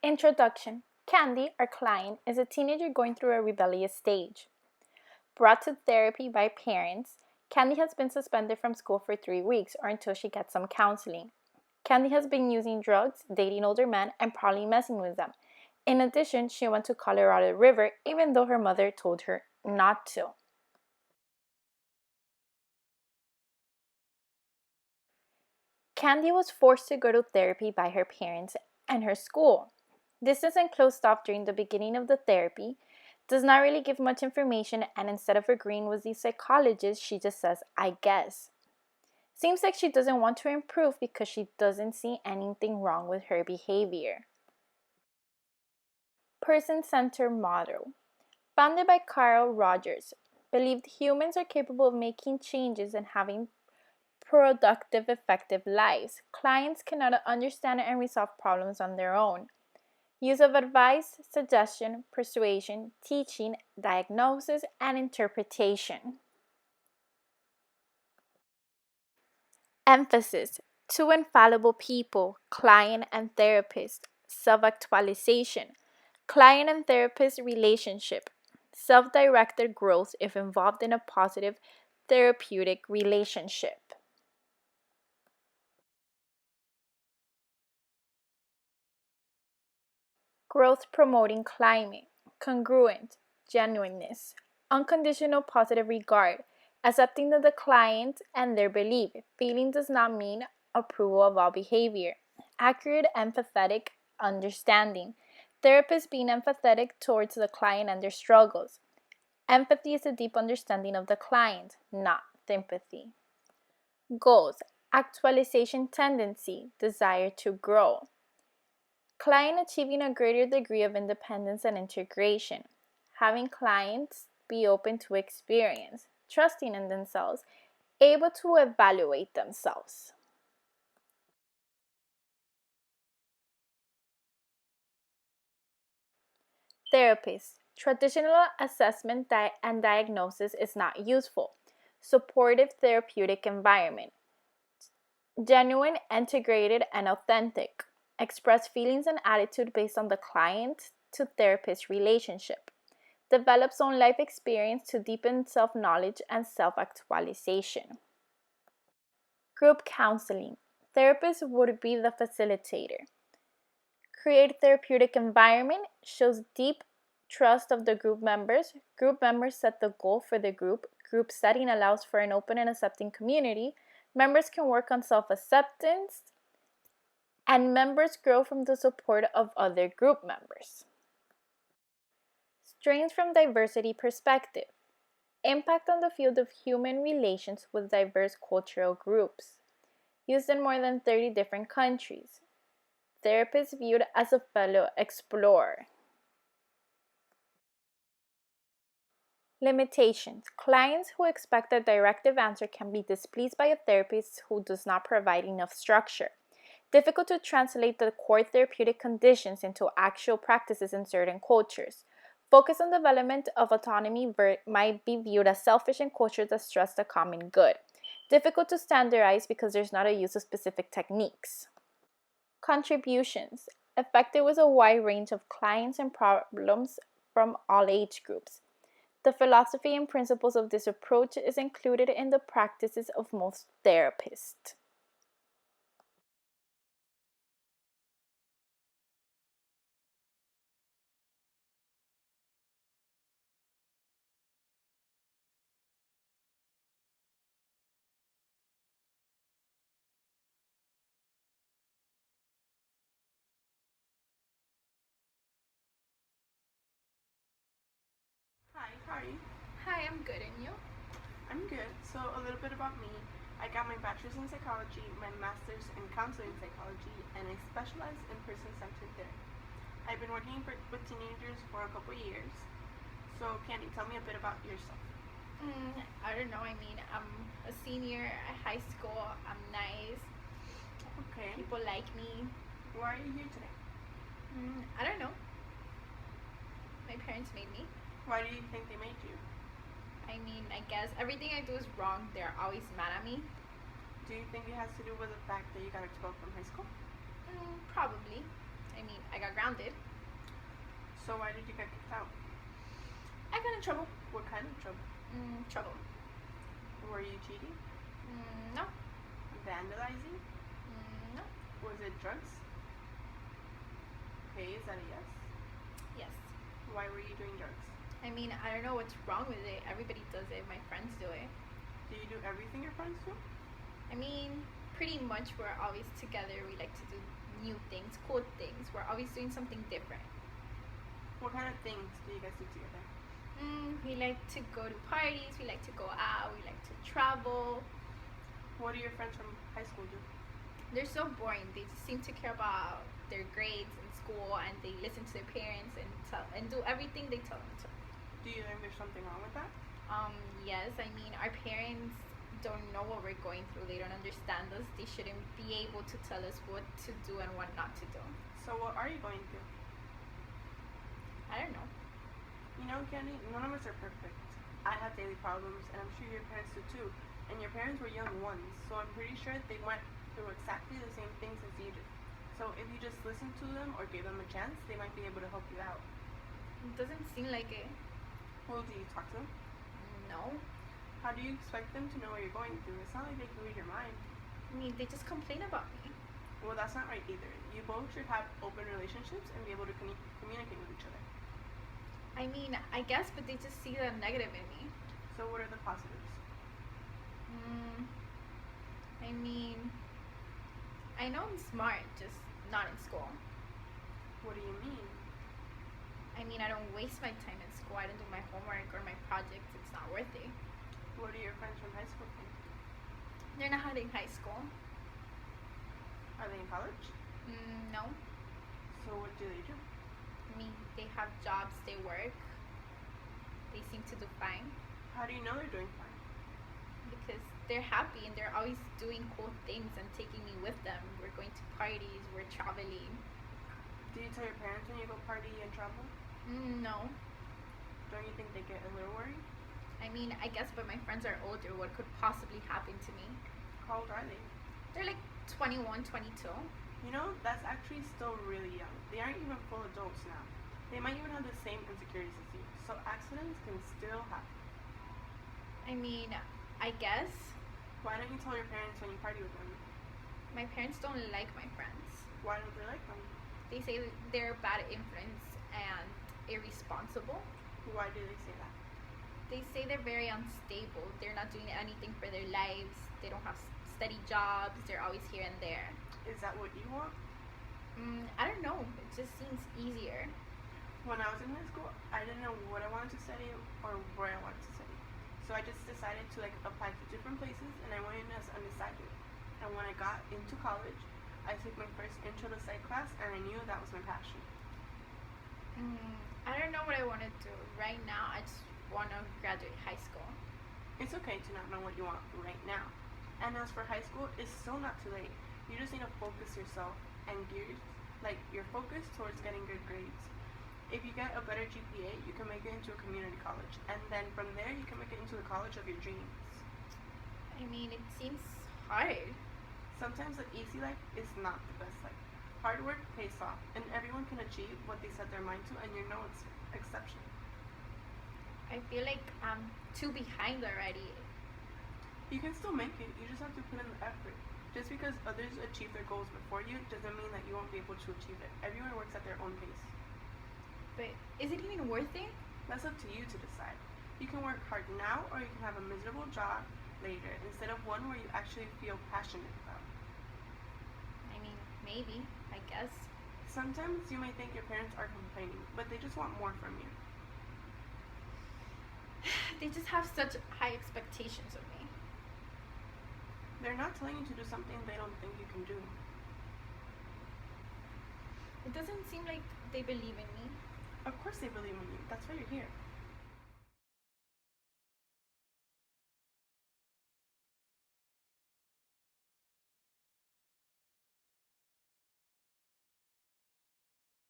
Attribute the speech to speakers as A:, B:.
A: Introduction. Candy, our client, is a teenager going through a rebellious stage. Brought to therapy by parents, Candy has been suspended from school for 3 weeks or until she gets some counseling. Candy has been using drugs, dating older men, and probably messing with them. In addition, she went to Colorado River even though her mother told her not to. Candy was forced to go to therapy by her parents and her school. This isn't closed off during the beginning of the therapy, does not really give much information, and instead of agreeing with the psychologist, she just says, I guess. Seems like she doesn't want to improve because she doesn't see anything wrong with her behavior. Person-centered model. Founded by Carl Rogers, believed humans are capable of making changes and having productive, effective lives. Clients cannot understand and resolve problems on their own. Use of advice, suggestion, persuasion, teaching, diagnosis, and interpretation. Emphasis. Two infallible people, client and therapist. Self-actualization. Client and therapist relationship. Self-directed growth if involved in a positive therapeutic relationship. Growth-promoting climate, congruent, genuineness, unconditional positive regard, accepting the client and their belief. Feeling does not mean approval of all behavior. Accurate, empathetic understanding. Therapist being empathetic towards the client and their struggles. Empathy is a deep understanding of the client, not sympathy. Goals, actualization tendency, desire to grow. Client achieving a greater degree of independence and integration. Having clients be open to experience, trusting in themselves, able to evaluate themselves. Therapist. Traditional assessment and diagnosis is not useful. Supportive therapeutic environment. Genuine, integrated, and authentic. Express feelings and attitude based on the client to therapist relationship. Develops own life experience to deepen self-knowledge and self-actualization. Group counseling. Therapist would be the facilitator. Create therapeutic environment, shows deep trust of the group members. Group members set the goal for the group. Group setting allows for an open and accepting community. Members can work on self-acceptance, and members grow from the support of other group members. Strengths from diversity perspective. Impact on the field of human relations with diverse cultural groups. Used in more than 30 different countries. Therapist viewed as a fellow explorer. Limitations. Clients who expect a directive answer can be displeased by a therapist who does not provide enough structure. Difficult to translate the core therapeutic conditions into actual practices in certain cultures. Focus on development of autonomy might be viewed as selfish in cultures that stress the common good. Difficult to standardize because there's not a use of specific techniques. Contributions. Effective with a wide range of clients and problems from all age groups. The philosophy and principles of this approach is included in the practices of most therapists.
B: Hi, how are you?
A: Hi, I'm good, and you?
B: I'm good. So, a little bit about me. I got my bachelor's in psychology, my master's in counseling psychology, and I specialize in person-centered therapy. I've been working with teenagers for a couple years. So, Candy, tell me a bit about yourself.
A: I don't know. I mean, I'm a senior at high school. I'm nice.
B: Okay.
A: People like me.
B: Why are you here today?
A: I don't know. My parents made me.
B: Why do you think they made you?
A: I mean, I guess everything I do is wrong. They're always mad at me.
B: Do you think it has to do with the fact that you got expelled from high school?
A: Probably. I mean, I got grounded.
B: So why did you get kicked out?
A: I got in trouble.
B: What kind of trouble?
A: Trouble.
B: Were you cheating?
A: No.
B: Vandalizing?
A: No.
B: Was it drugs? Okay, is that a yes?
A: Yes.
B: Why were you doing drugs?
A: I mean, I don't know what's wrong with it. Everybody does it. My friends do it.
B: Do you do everything your friends do?
A: I mean, pretty much we're always together. We like to do new things, cool things. We're always doing something different.
B: What kind of things do you guys do together?
A: We like to go to parties. We like to go out. We like to travel.
B: What do your friends from high school do?
A: They're so boring. They just seem to care about their grades in school, and they listen to their parents and do everything they tell them to.
B: Do you think there's something wrong with that?
A: Yes. I mean, our parents don't know what we're going through. They don't understand us. They shouldn't be able to tell us what to do and what not to do.
B: So what are you going through?
A: I don't know.
B: You know, Candy, none of us are perfect. I have daily problems, and I'm sure your parents do too. And your parents were young ones, so I'm pretty sure they went through exactly the same things as you did. So if you just listened to them or gave them a chance, they might be able to help you out.
A: It doesn't seem like it.
B: Well, do you talk to them?
A: No.
B: How do you expect them to know what you're going through? It's not like they can read your mind.
A: I mean, they just complain about me.
B: Well, that's not right either. You both should have open relationships and be able to communicate with each other.
A: I mean, I guess, but they just see the negative in me.
B: So what are the positives?
A: I mean, I know I'm smart, just not in school.
B: What do you mean?
A: I mean, I don't waste my time in school. I don't do my homework or my projects. It's not worth it.
B: What do your friends from high school think?
A: They're not in high school.
B: Are they in college?
A: No.
B: So what do they do?
A: I mean, they have jobs, they work. They seem to do fine.
B: How do you know they're doing fine?
A: Because they're happy and they're always doing cool things and taking me with them. We're going to parties, we're traveling.
B: Do you tell your parents when you go party and travel?
A: No.
B: Don't you think they get a little worried?
A: I mean, I guess, but my friends are older. What could possibly happen to me?
B: How old are they?
A: They're like 21, 22.
B: You know, that's actually still really young. They aren't even full adults now. They might even have the same insecurities as you. So accidents can still happen.
A: I mean, I guess.
B: Why don't you tell your parents when you party with them?
A: My parents don't like my friends.
B: Why don't they like them?
A: They say that they're bad influence and irresponsible.
B: Why do they say that?
A: They say they're very unstable. They're not doing anything for their lives. They don't have steady jobs. They're always here and there.
B: Is that what you want?
A: I don't know. It just seems easier.
B: When I was in high school, I didn't know what I wanted to study or where I wanted to study. So I just decided to apply to different places, and I went in as undecided. And when I got into college, I took my first intro to psych class, and I knew that was my passion.
A: I don't know what I want to do. Right now, I just want to graduate high school.
B: It's okay to not know what you want right now. And as for high school, it's still not too late. You just need to focus yourself and gears, your focus towards getting good grades. If you get a better GPA, you can make it into a community college. And then from there, you can make it into the college of your dreams.
A: I mean, it seems hard.
B: Sometimes the easy life is not the best life. Hard work pays off, and everyone can achieve what they set their mind to, and you're no exception.
A: I feel like I'm too behind already.
B: You can still make it, you just have to put in the effort. Just because others achieve their goals before you doesn't mean that you won't be able to achieve it. Everyone works at their own pace.
A: But is it even worth it?
B: That's up to you to decide. You can work hard now, or you can have a miserable job later, instead of one where you actually feel passionate about.
A: I mean, maybe, I guess.
B: Sometimes you may think your parents are complaining, but they just want more from you.
A: They just have such high expectations of me.
B: They're not telling you to do something they don't think you can do.
A: It doesn't seem like they believe in me.
B: Of course they believe in you. That's why you're here.